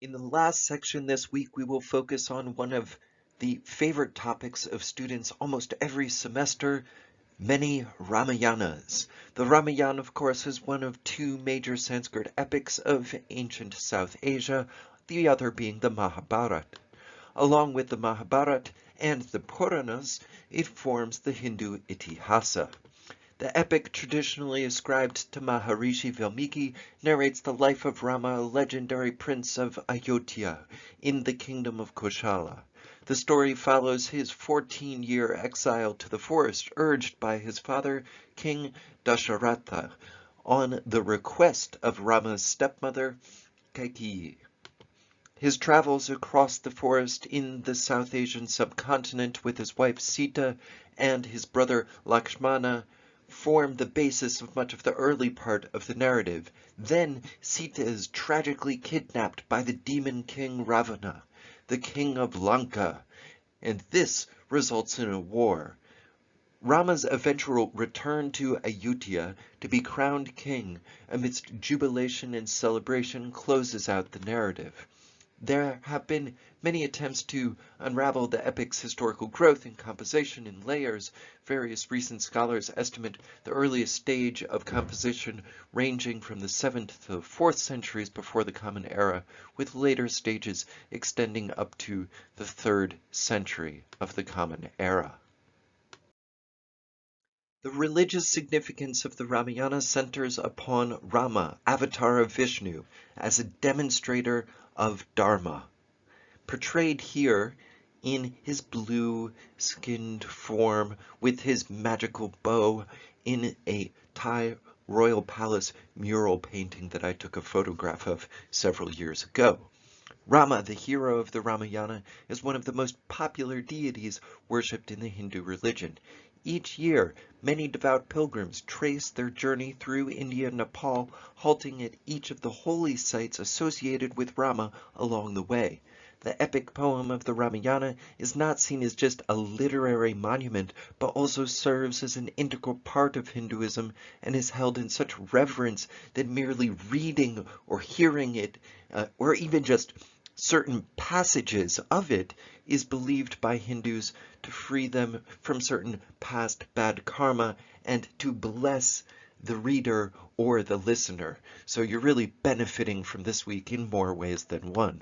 In the last section this week, we will focus on one of the favorite topics of students almost every semester, many Ramayanas. The Ramayana, of course, is one of two major Sanskrit epics of ancient South Asia, the other being the Mahabharata. Along with the Mahabharata and the Puranas, it forms the Hindu Itihasa. The epic, traditionally ascribed to Maharishi Valmiki, narrates the life of Rama, a legendary prince of Ayodhya in the kingdom of Koshala. The story follows his 14-year exile to the forest, urged by his father, King Dasharatha, on the request of Rama's stepmother, Kaikeyi. His travels across the forest in the South Asian subcontinent with his wife Sita and his brother Lakshmana form the basis of much of the early part of the narrative. Then Sita is tragically kidnapped by the demon king Ravana, the king of Lanka, and this results in a war. Rama's eventual return to Ayodhya to be crowned king amidst jubilation and celebration closes out the narrative. There have been many attempts to unravel the epic's historical growth and composition in layers. Various recent scholars estimate the earliest stage of composition ranging from the 7th to the 4th centuries before the Common Era, with later stages extending up to the 3rd century of the Common Era. The religious significance of the Ramayana centers upon Rama, avatar of Vishnu, as a demonstrator of Dharma, portrayed here in his blue-skinned form with his magical bow in a Thai royal palace mural painting that I took a photograph of several years ago. Rama, the hero of the Ramayana, is one of the most popular deities worshipped in the Hindu religion. Each year, many devout pilgrims trace their journey through India and Nepal, halting at each of the holy sites associated with Rama along the way. The epic poem of the Ramayana is not seen as just a literary monument, but also serves as an integral part of Hinduism and is held in such reverence that merely reading or hearing it, or even just certain passages of it, is believed by Hindus to free them from certain past bad karma and to bless the reader or the listener. So you're really benefiting from this week in more ways than one.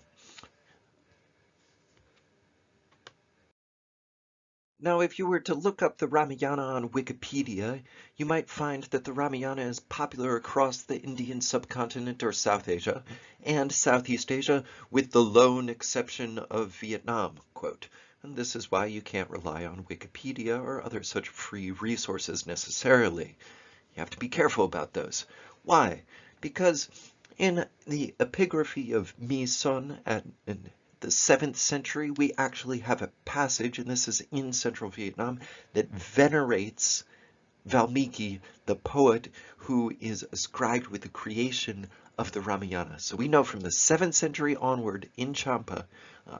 Now, if you were to look up the Ramayana on Wikipedia, you might find that the Ramayana is popular across the Indian subcontinent or South Asia and Southeast Asia, with the lone exception of Vietnam, quote. And this is why you can't rely on Wikipedia or other such free resources necessarily. You have to be careful about those. Why? Because in the epigraphy of Mi Son in the 7th century, we actually have a passage, and this is in central Vietnam, that venerates Valmiki, the poet who is ascribed with the creation of the Ramayana. So we know from the 7th century onward in Champa,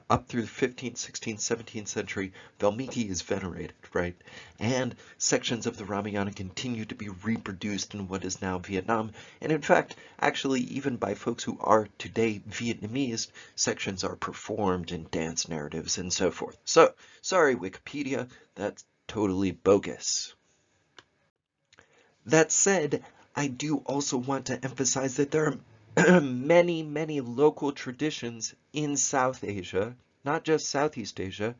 up through the 15th, 16th, 17th century, Valmiki is venerated, right? And sections of the Ramayana continue to be reproduced in what is now Vietnam. And in fact, actually, even by folks who are today Vietnamese, sections are performed in dance narratives and so forth. So, sorry, Wikipedia, that's totally bogus. That said, I do also want to emphasize that there are many, many local traditions in South Asia, not just Southeast Asia,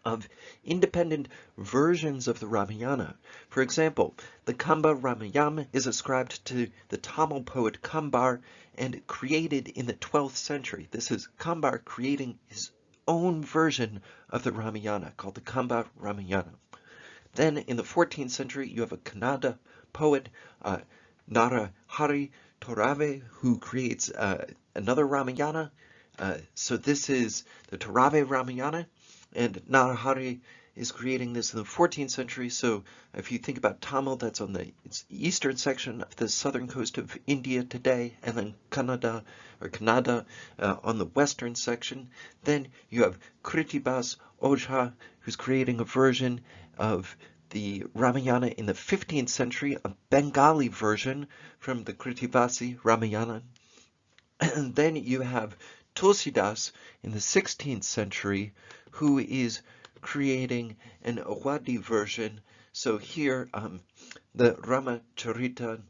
of independent versions of the Ramayana. For example, the Kamba Ramayana is ascribed to the Tamil poet Kambar and created in the 12th century. This is Kambar creating his own version of the Ramayana called the Kamba Ramayana. Then in the 14th century, you have a Kannada poet, Narahari Torave, who creates another Ramayana. So this is the Torave Ramayana, and Narahari is creating this in the 14th century. So if you think about Tamil, that's on the eastern section of the southern coast of India today, and then Kannada on the western section. Then you have Kritibas Ojha, who's creating a version of the Ramayana in the 15th century, a Bengali version from the Krittivasi Ramayana. And then you have Tulsidas in the 16th century, who is creating an Awadhi version. So here, the Ramacharita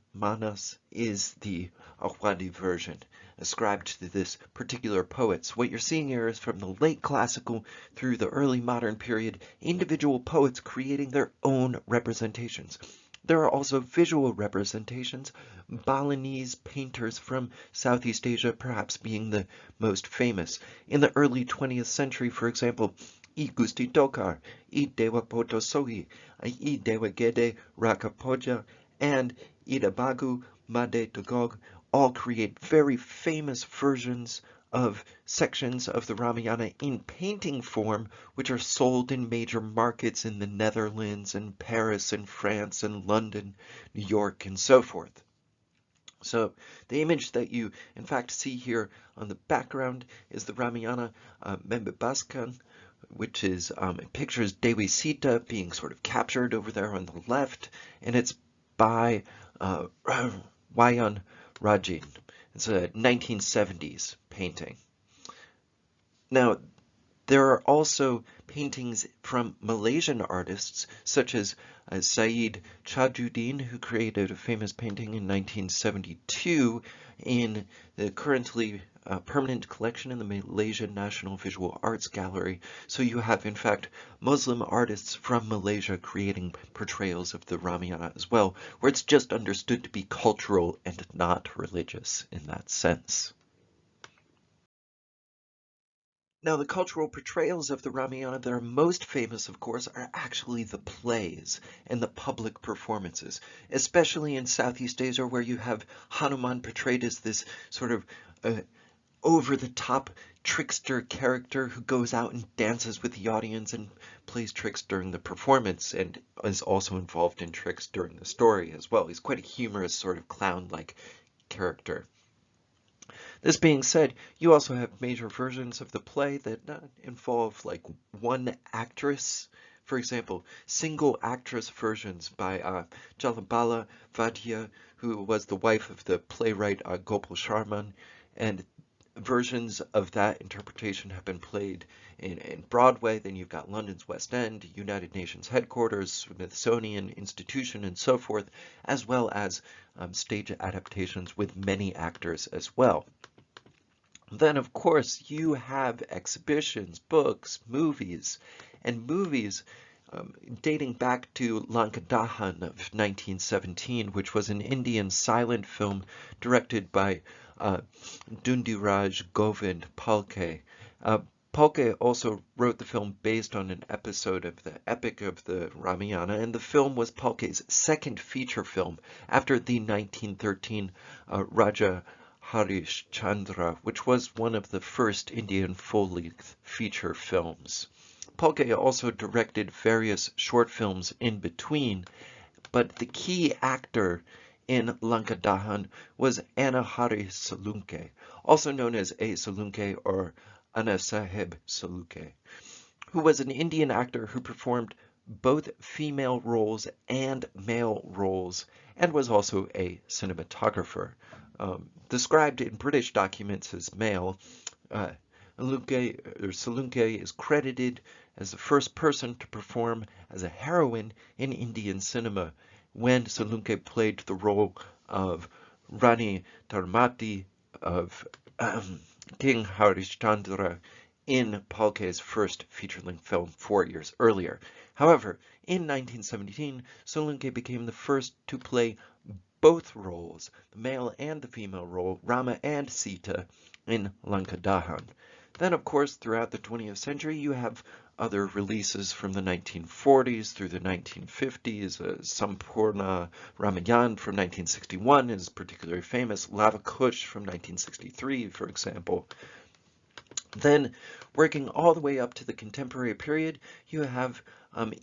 is the Awadhi version ascribed to this particular poet. So what you're seeing here is from the late classical through the early modern period, individual poets creating their own representations. There are also visual representations, Balinese painters from Southeast Asia perhaps being the most famous. In the early 20th century, for example, I Gusti Tokar, I Dewa Potosohi, I Dewa Gede Rakapoja, and Idabagu Made Togog all create very famous versions of sections of the Ramayana in painting form, which are sold in major markets in the Netherlands and Paris and France and London, New York, and so forth. So the image that you in fact see here on the background is the Ramayana Membebaskan, which is it pictures Dewi Sita being sort of captured over there on the left, and it's by Wayan Rajin. It's a 1970s painting. Now, there are also paintings from Malaysian artists, such as Said Chajuddin, who created a famous painting in 1972 in the currently permanent collection in the Malaysian National Visual Arts Gallery. So you have, in fact, Muslim artists from Malaysia creating portrayals of the Ramayana as well, where it's just understood to be cultural and not religious in that sense. Now, the cultural portrayals of the Ramayana that are most famous, of course, are actually the plays and the public performances, especially in Southeast Asia, where you have Hanuman portrayed as this sort of over-the-top trickster character who goes out and dances with the audience and plays tricks during the performance and is also involved in tricks during the story as well. He's quite a humorous sort of clown-like character. This being said, you also have major versions of the play that involve like one actress. For example, single actress versions by Jalabala Vadhya, who was the wife of the playwright Gopal Sharman, and versions of that interpretation have been played in Broadway. Then you've got London's West End, United Nations headquarters, Smithsonian Institution, and so forth, as well as stage adaptations with many actors as well. Then, of course, you have exhibitions, books, movies, and movies dating back to Lankadahan of 1917, which was an Indian silent film directed by Dundiraj Govind Palke. Palke also wrote the film based on an episode of the Epic of the Ramayana, and the film was Palke's second feature film after the 1913 Raja Harish Chandra, which was one of the first Indian full-length feature films. Palke also directed various short films in between, but the key actor in Lankadahan was Anna Hari Salunke, also known as A. Salunke or Anna Sahib Salunke, who was an Indian actor who performed both female roles and male roles and was also a cinematographer. Described in British documents as male, Salunke is credited as the first person to perform as a heroine in Indian cinema when Salunke played the role of Rani Dharmati of King Harishchandra in Palke's first feature-length film 4 years earlier. However, in 1917, Salunke became the first to play both roles, the male and the female role, Rama and Sita, in Lankadahan. Then, of course, throughout the 20th century, you have other releases from the 1940s through the 1950s. Sampurna Ramayan from 1961 is particularly famous. Lava Kush from 1963, for example. Then, working all the way up to the contemporary period, you have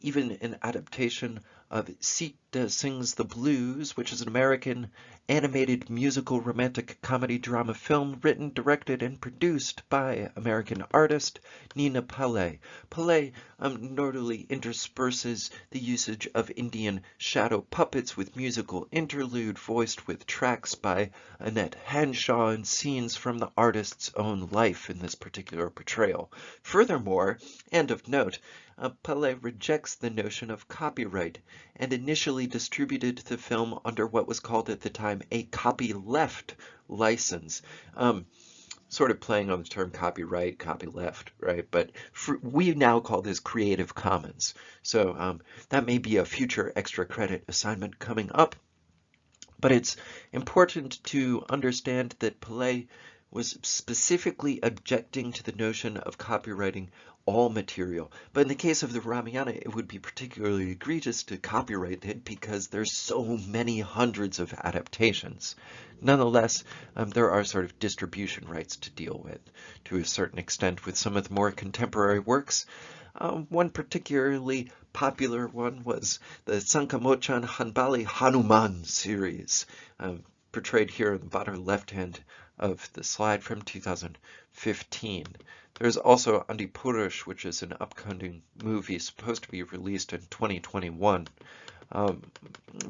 even an adaptation of Sita Sings the Blues, which is an American animated musical romantic comedy drama film written, directed, and produced by American artist Nina Pillay. Pillay notably intersperses the usage of Indian shadow puppets with musical interlude voiced with tracks by Annette Hanshaw and scenes from the artist's own life in this particular portrayal. Furthermore, and of note, Pillay rejects the notion of copyright and initially distributed the film under what was called at the time a copyleft license. Sort of playing on the term copyright, copyleft, right? But we now call this Creative Commons. So that may be a future extra credit assignment coming up. But it's important to understand that Pillay was specifically objecting to the notion of copyrighting all material. But in the case of the Ramayana, it would be particularly egregious to copyright it because there's so many hundreds of adaptations. Nonetheless, there are sort of distribution rights to deal with to a certain extent with some of the more contemporary works. One particularly popular one was the Sankamochan Hanbali Hanuman series, portrayed here in the bottom left-hand of the slide from 2015. There's also Andipurush, which is an upcoming movie supposed to be released in 2021.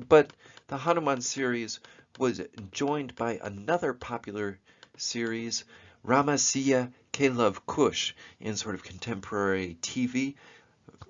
But the Hanuman series was joined by another popular series, Ramasya Ke Love Kush, in sort of contemporary TV.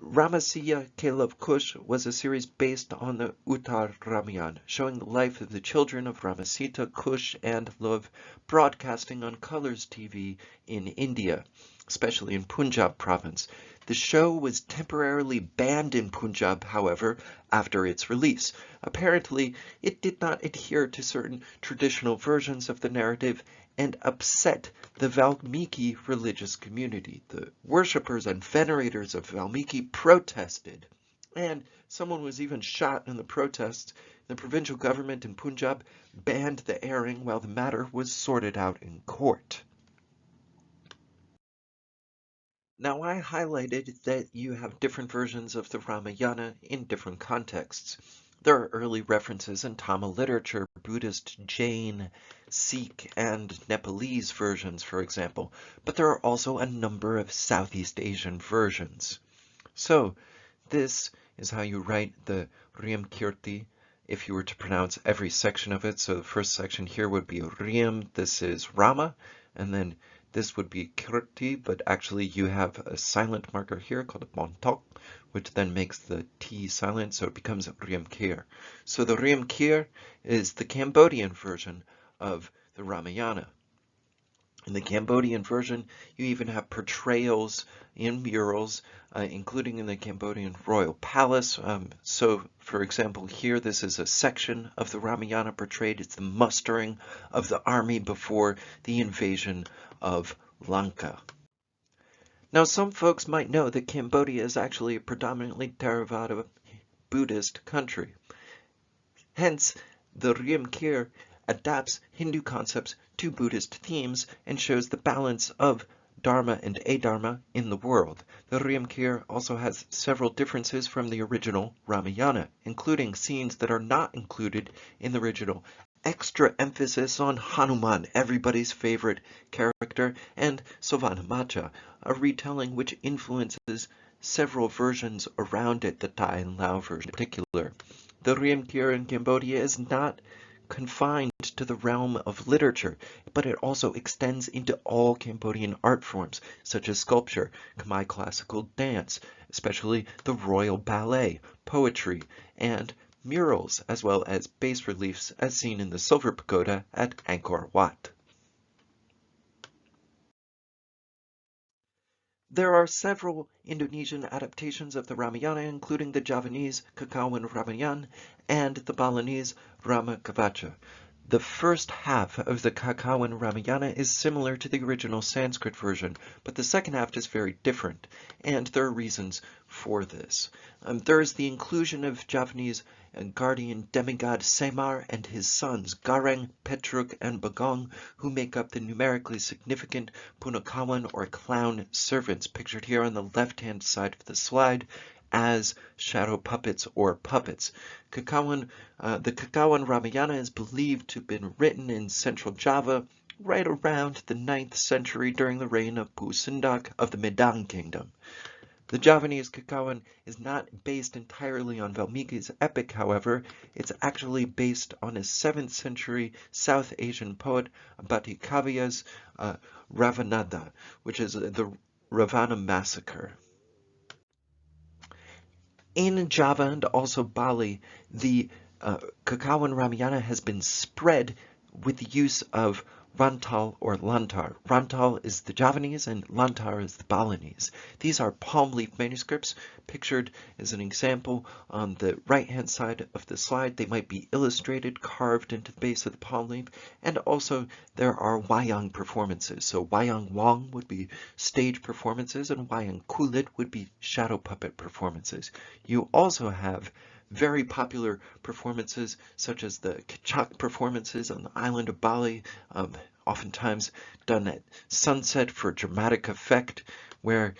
Ramasya Ke Love Kush was a series based on the Uttar Ramayana, showing the life of the children of Ramasita, Kush, and Love, broadcasting on Colors TV in India, especially in Punjab province. The show was temporarily banned in Punjab, however, after its release. Apparently, it did not adhere to certain traditional versions of the narrative and upset the Valmiki religious community. The worshippers and venerators of Valmiki protested, and someone was even shot in the protests. The provincial government in Punjab banned the airing while the matter was sorted out in court. Now, I highlighted that you have different versions of the Ramayana in different contexts. There are early references in Tamil literature, Buddhist, Jain, Sikh, and Nepalese versions, for example, but there are also a number of Southeast Asian versions. So, this is how you write the Riyam Kirti if you were to pronounce every section of it. So the first section here would be Riyam, this is Rama, and then this would be Kirti, but actually you have a silent marker here called a montok, which then makes the T silent, so it becomes Riyam Kir. So the Riyam Kir is the Cambodian version of the Ramayana. In the Cambodian version, you even have portrayals in murals, including in the Cambodian royal palace. So, for example, here this is a section of the Ramayana portrayed. It's the mustering of the army before the invasion of Lanka. Now, some folks might know that Cambodia is actually a predominantly Theravada Buddhist country. Hence, the Riyam Kir adapts Hindu concepts to Buddhist themes and shows the balance of Dharma and Adharma in the world. The Riyam Kir also has several differences from the original Ramayana, including scenes that are not included in the original. Extra emphasis on Hanuman, everybody's favorite character, and Savanamacha, a retelling which influences several versions around it, the Thai and Lao version in particular. The Riyam Kir in Cambodia is not confined to the realm of literature, but it also extends into all Cambodian art forms, such as sculpture, Khmer classical dance, especially the royal ballet, poetry, and murals, as well as bas reliefs as seen in the Silver Pagoda at Angkor Wat. There are several Indonesian adaptations of the Ramayana, including the Javanese Cacao Ramayana and the Balinese Ramakovacha. The first half of the Cacao Ramayana is similar to the original Sanskrit version, but the second half is very different, and there are reasons for this. There is the inclusion of Javanese guardian demigod Semar and his sons Gareng, Petruk, and Bagong, who make up the numerically significant Punakawan or clown servants pictured here on the left-hand side of the slide, as shadow puppets or puppets. The Cacao Ramayana is believed to have been written in central Java right around the 9th century during the reign of Pusendak of the Medang Kingdom. The Javanese Cacao is not based entirely on Valmiki's epic, however. It's actually based on a 7th century South Asian poet Bhattacharya's Ravanada, which is the Ravana massacre. In Java and also Bali, the Cacao Ramayana has been spread with the use of Rantal or Lantar. Rantal is the Javanese and Lantar is the Balinese. These are palm leaf manuscripts pictured as an example on the right-hand side of the slide. They might be illustrated, carved into the base of the palm leaf, and also there are wayang performances. So wayang wong would be stage performances and wayang kulit would be shadow puppet performances. You also have very popular performances such as the Kecak performances on the island of Bali, oftentimes done at sunset for dramatic effect, where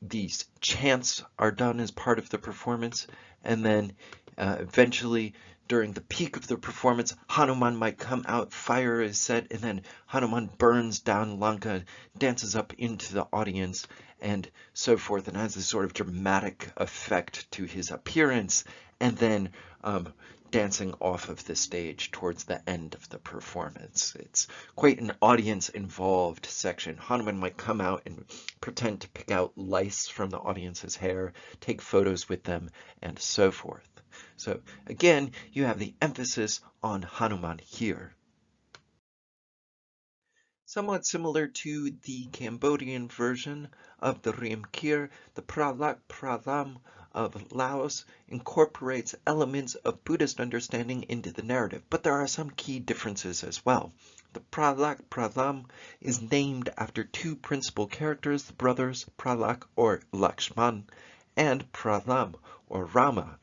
these chants are done as part of the performance, and then eventually during the peak of the performance, Hanuman might come out, fire is set, and then Hanuman burns down Lanka, dances up into the audience, and so forth, and has this sort of dramatic effect to his appearance, and then dancing off of the stage towards the end of the performance. It's quite an audience-involved section. Hanuman might come out and pretend to pick out lice from the audience's hair, take photos with them, and so forth. So again, you have the emphasis on Hanuman here. Somewhat similar to the Cambodian version of the Rimkir, the Pralak Pralam of Laos incorporates elements of Buddhist understanding into the narrative, but there are some key differences as well. The Pralak Pralam is named after two principal characters, the brothers Pralak or Lakshman and Pralam or Rama.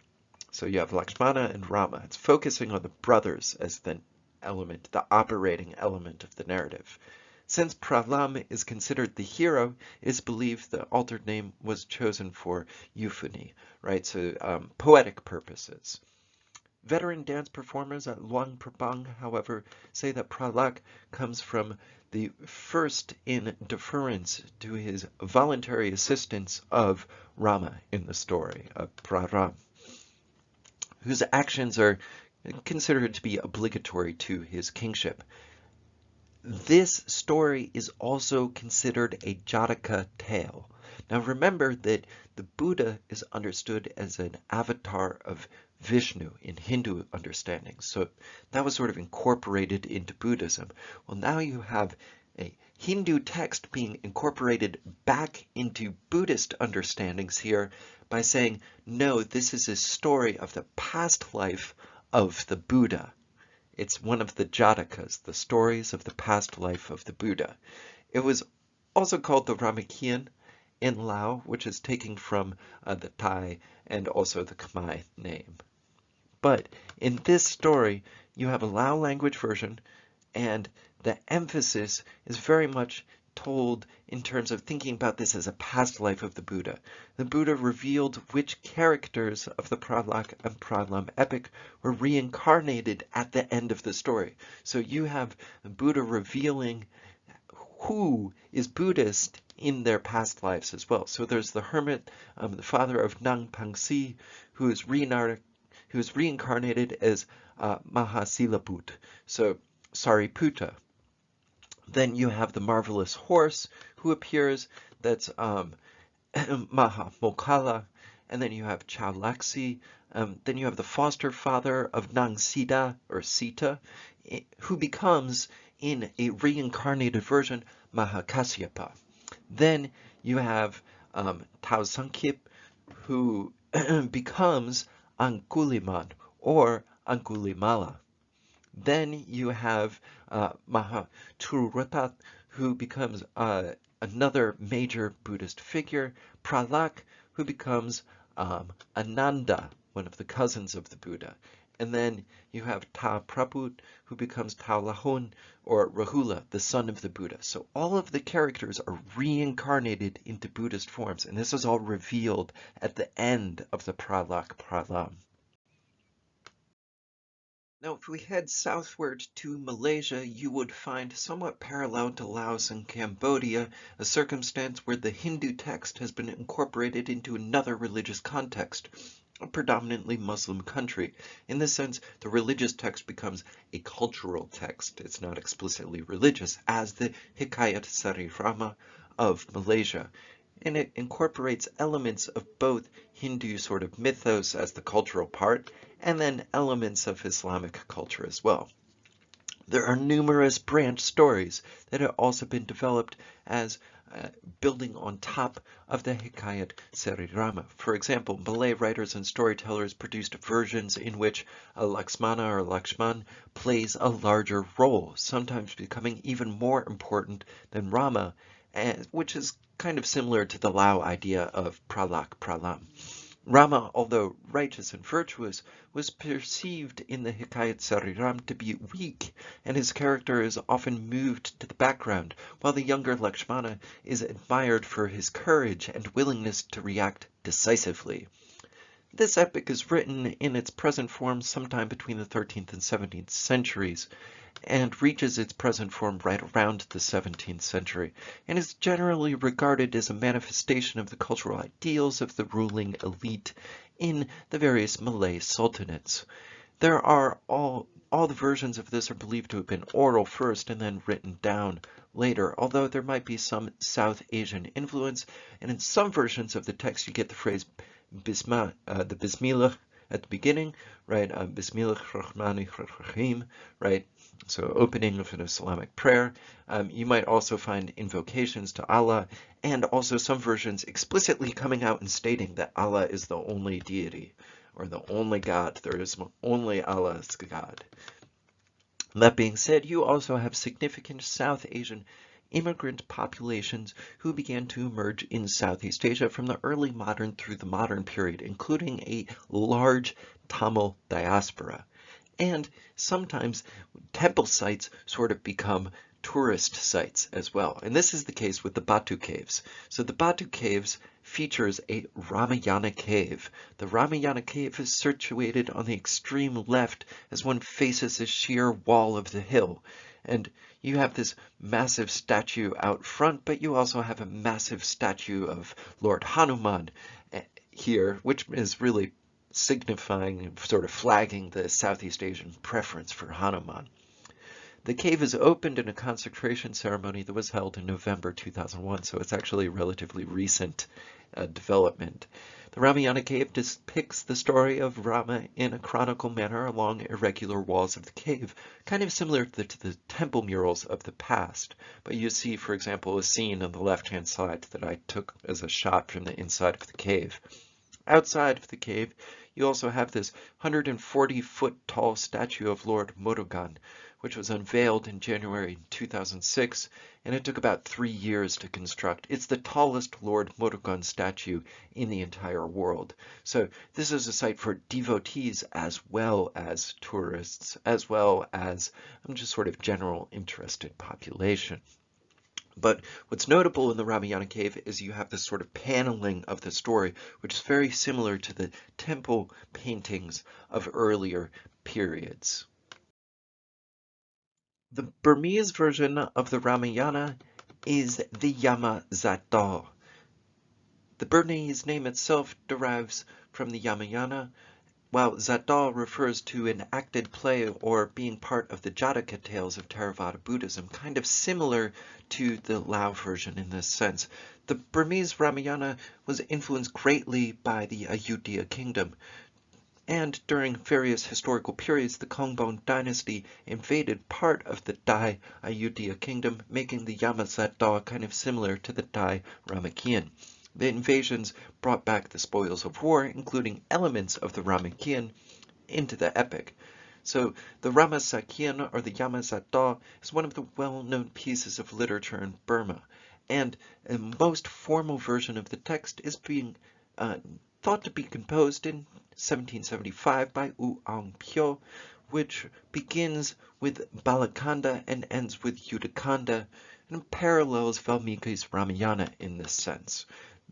So you have Lakshmana and Rama. It's focusing on the brothers as the element, the operating element of the narrative. Since Pralam is considered the hero, it is believed the altered name was chosen for euphony, right? So poetic purposes. Veteran dance performers at Luang Prabang, however, say that Pralak comes from the first in deference to his voluntary assistance of Rama in the story of Praram, whose actions are considered to be obligatory to his kingship. This story is also considered a Jataka tale. Now remember that the Buddha is understood as an avatar of Vishnu in Hindu understanding, so that was sort of incorporated into Buddhism. Well, now you have a Hindu text being incorporated back into Buddhist understandings here by saying, no, this is a story of the past life of the Buddha. It's one of the Jatakas, the stories of the past life of the Buddha. It was also called the Ramakian in Lao, which is taken from the Thai and also the Khmer name. But in this story, you have a Lao language version, and the emphasis is very much told in terms of thinking about this as a past life of the Buddha. The Buddha revealed which characters of the Pralak and Pralam epic were reincarnated at the end of the story. So you have the Buddha revealing who is Buddhist in their past lives as well. So there's the hermit, the father of Nang Pangsi, who is reincarnated as Mahasilaput, so Sariputta. Then you have the marvelous horse who appears, that's Mahamokala, and then you have Chaulaxi, then you have the foster father of Nang Sita or Sita, who becomes, in a reincarnated version, Mahakasyapa. Then you have Tao Sankip, who becomes Anguliman or Angulimala. Then you have Mahatururatat, who becomes another major Buddhist figure, Pralak, who becomes Ananda, one of the cousins of the Buddha. And then you have Ta Praput, who becomes Ta Lahun, or Rahula, the son of the Buddha. So all of the characters are reincarnated into Buddhist forms, and this is all revealed at the end of the Pralak Pralam. Now, if we head southward to Malaysia, you would find, somewhat parallel to Laos and Cambodia, a circumstance where the Hindu text has been incorporated into another religious context, a predominantly Muslim country. In this sense, the religious text becomes a cultural text. It's not explicitly religious, as the Hikayat Sari Rama of Malaysia. And it incorporates elements of both Hindu sort of mythos as the cultural part, and then elements of Islamic culture as well. There are numerous branch stories that have also been developed as building on top of the Hikayat Seri Rama. For example, Malay writers and storytellers produced versions in which Laksmana or Lakshman plays a larger role, sometimes becoming even more important than Rama, which is kind of similar to the Lao idea of Pralak Pralam. Rama, although righteous and virtuous, was perceived in the Hikayat Sariram to be weak, and his character is often moved to the background, while the younger Lakshmana is admired for his courage and willingness to react decisively. This epic is written in its present form sometime between the 13th and 17th centuries, and reaches its present form right around the 17th century, and is generally regarded as a manifestation of the cultural ideals of the ruling elite in the various Malay sultanates. There are all the versions of this are believed to have been oral first and then written down later, although there might be some South Asian influence, and in some versions of the text you get the phrase the Bismillah at the beginning, right? Bismillah Rahmani Rahim, right? So opening of an Islamic prayer. You might also find invocations to Allah, and also some versions explicitly coming out and stating that Allah is the only deity, or the only God. There is only Allah's God. That being said, you also have significant South Asian immigrant populations who began to emerge in Southeast Asia from the early modern through the modern period, including a large Tamil diaspora. And sometimes temple sites sort of become tourist sites as well. And this is the case with the Batu Caves. So the Batu Caves features a Ramayana cave. The Ramayana cave is situated on the extreme left as one faces a sheer wall of the hill. And you have this massive statue out front, but you also have a massive statue of Lord Hanuman here, which is really signifying, sort of flagging the Southeast Asian preference for Hanuman. The cave is opened in a consecration ceremony that was held in November 2001, so it's actually a relatively recent development. The Ramayana cave depicts the story of Rama in a chronicle manner along irregular walls of the cave, kind of similar to the temple murals of the past. But you see, for example, a scene on the left-hand side that I took as a shot from the inside of the cave. Outside of the cave, you also have this 140-foot tall statue of Lord Murugan, which was unveiled in January 2006, and it took about 3 years to construct. It's the tallest Lord Murugan statue in the entire world. So this is a site for devotees as well as tourists, as well as just sort of general interested population. But what's notable in the Ramayana cave is you have this sort of paneling of the story, which is very similar to the temple paintings of earlier periods. The Burmese version of the Ramayana is the Yamazata. The Burmese name itself derives from the Ramayana, while Zata refers to an acted play or being part of the Jataka tales of Theravada Buddhism, kind of similar to the Lao version in this sense. The Burmese Ramayana was influenced greatly by the Ayutthaya kingdom, and during various historical periods the Kamba Dynasty invaded part of the Dai Ayutthaya kingdom, making the Yamazata kind of similar to the Dai Ramakien. The invasions brought back the spoils of war, including elements of the Ramakien, into the epic. So the Ramasakien, or the Yamazata, is one of the well-known pieces of literature in Burma, and a most formal version of the text is being thought to be composed in 1775 by Pyo, which begins with Balakanda and ends with Yudhakanda, and parallels Valmiki's Ramayana in this sense.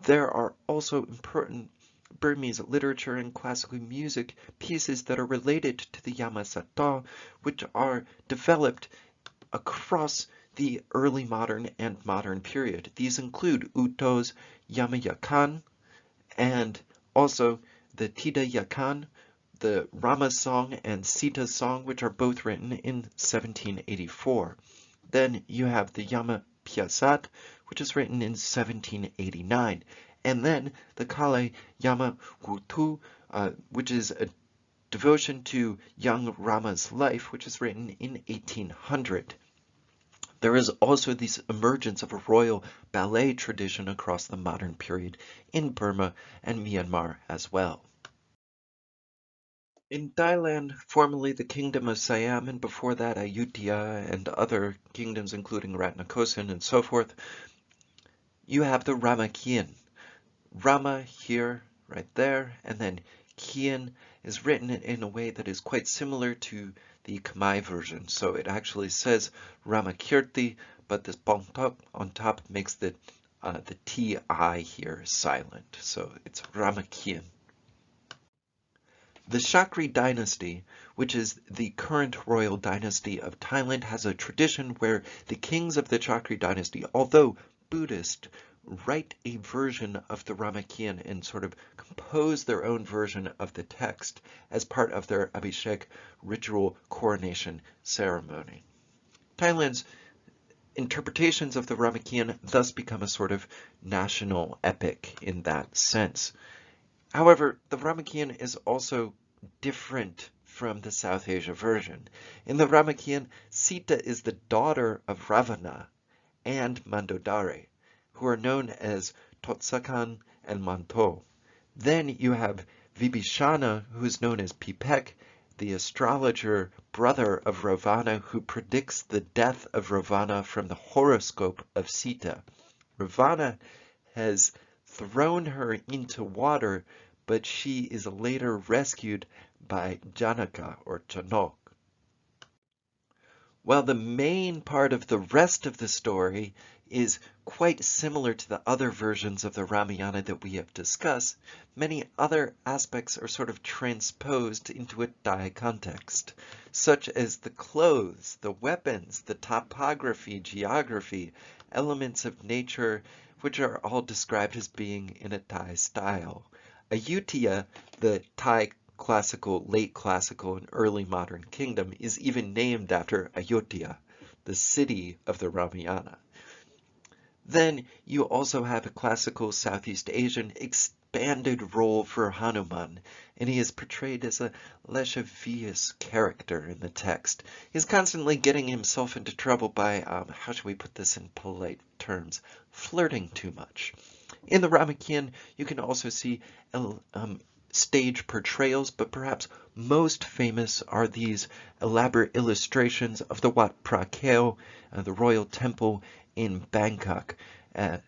There are also important Burmese literature and classical music pieces that are related to the Yamasato, which are developed across the early modern and modern period. These include Uto's Yamayakan and also the Tida Yakan, the Rama song and Sita song, which are both written in 1784. Then you have the Yama Piasat, which is written in 1789. And then the Kale Yama Gutu, which is a devotion to young Rama's life, which is written in 1800. There is also this emergence of a royal ballet tradition across the modern period in Burma and Myanmar as well. In Thailand, formerly the Kingdom of Siam, and before that Ayutthaya and other kingdoms including Ratnakosin and so forth, you have the Ramakien. Rama here, right there, and then Kien is written in a way that is quite similar to the Khmer version. So it actually says Ramakirti, but this bongtok on top makes the T-I here silent. So it's Ramakien. The Shakri Dynasty, which is the current royal dynasty of Thailand, has a tradition where the kings of the Shakri Dynasty, although Buddhist, write a version of the Ramakien and sort of compose their own version of the text as part of their Abhishek ritual coronation ceremony. Thailand's interpretations of the Ramakien thus become a sort of national epic in that sense. However, the Ramakien is also different from the South Asia version. In the Ramakien, Sita is the daughter of Ravana and Mandodari, who are known as Totsakan and Manto. Then you have Vibhishana, who is known as Pipek, the astrologer brother of Ravana, who predicts the death of Ravana from the horoscope of Sita. Ravana has thrown her into water, but she is later rescued by Janaka or Janok. While the main part of the rest of the story is quite similar to the other versions of the Ramayana that we have discussed, many other aspects are sort of transposed into a Thai context, such as the clothes, the weapons, the topography, geography, elements of nature, which are all described as being in a Thai style. Ayutthaya, the Thai classical, late classical, and early modern kingdom, is even named after Ayutthaya, the city of the Ramayana. Then you also have a classical Southeast Asian expanded role for Hanuman, and he is portrayed as a lascivious character in the text. He's constantly getting himself into trouble by, how should we put this in polite terms, flirting too much. In the Ramakien, you can also see stage portrayals, but perhaps most famous are these elaborate illustrations of the Wat Phra Kaeo, the royal temple in Bangkok.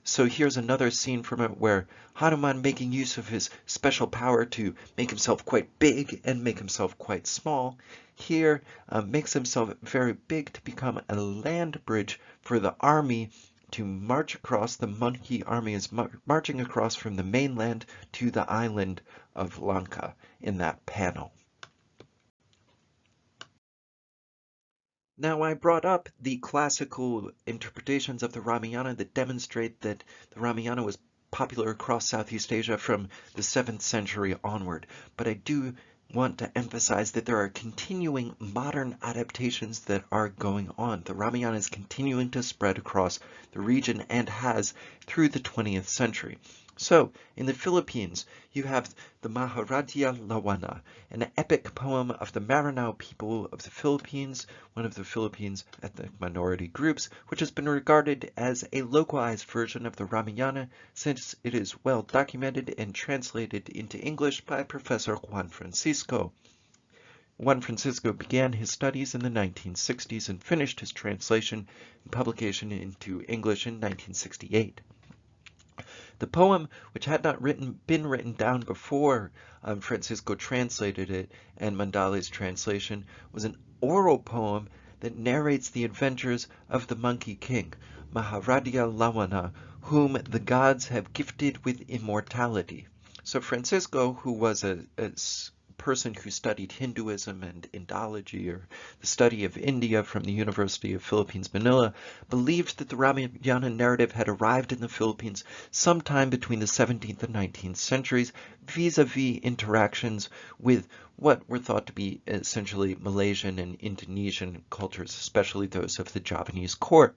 So here's another scene from it where Hanuman, making use of his special power to make himself quite big and make himself quite small, here makes himself very big to become a land bridge for the army to march across. The monkey army is marching across from the mainland to the island of Lanka in that panel. Now, I brought up the classical interpretations of the Ramayana that demonstrate that the Ramayana was popular across Southeast Asia from the 7th century onward, but I do want to emphasize that there are continuing modern adaptations that are going on. The Ramayana is continuing to spread across the region and has through the 20th century. So, in the Philippines, you have the Maharadja Lawana, an epic poem of the Maranao people of the Philippines, one of the Philippines' ethnic minority groups, which has been regarded as a localized version of the Ramayana since it is well documented and translated into English by Professor Juan Francisco. Juan Francisco began his studies in the 1960s and finished his translation and publication into English in 1968. The poem, which had not been written down before Francisco translated it and Mandali's translation, was an oral poem that narrates the adventures of the Monkey King, Maharaja Lawana, whom the gods have gifted with immortality. So Francisco, who was a person who studied Hinduism and Indology, or the study of India from the University of Philippines, Manila, believed that the Ramayana narrative had arrived in the Philippines sometime between the 17th and 19th centuries vis-a-vis interactions with what were thought to be essentially Malaysian and Indonesian cultures, especially those of the Javanese court,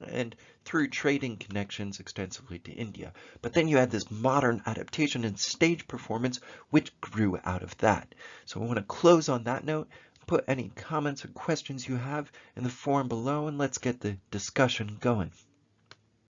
and through trading connections extensively to India. But then you had this modern adaptation and stage performance which grew out of that. So I want to close on that note, put any comments or questions you have in the forum below, and let's get the discussion going.